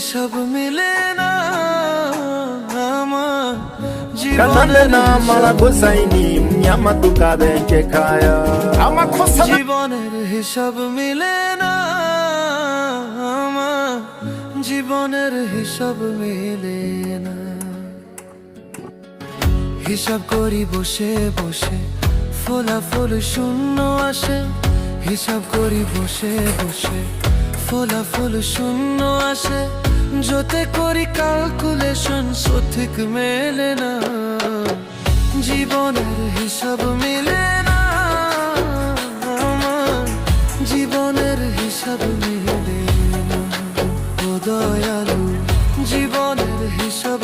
হিসাব মিলে না আমার Kanale na mala gosaini nyama tukabenche kaya amakosa জীবনের হিসাব মিলে না আমার জীবনের হিসাব মিলে না হিসাব করি বসে বসে ফলাফল শূন্য আসে হিসাব করি বসে বসে ফলাফল শূন্য আসে যতে করি ক্যালকুলেশন সঠিক মেলে না জীবনের হিসাব মিলে না আমার জীবনের হিসাব মিলে না ও দয়ালু জীবনের হিসাব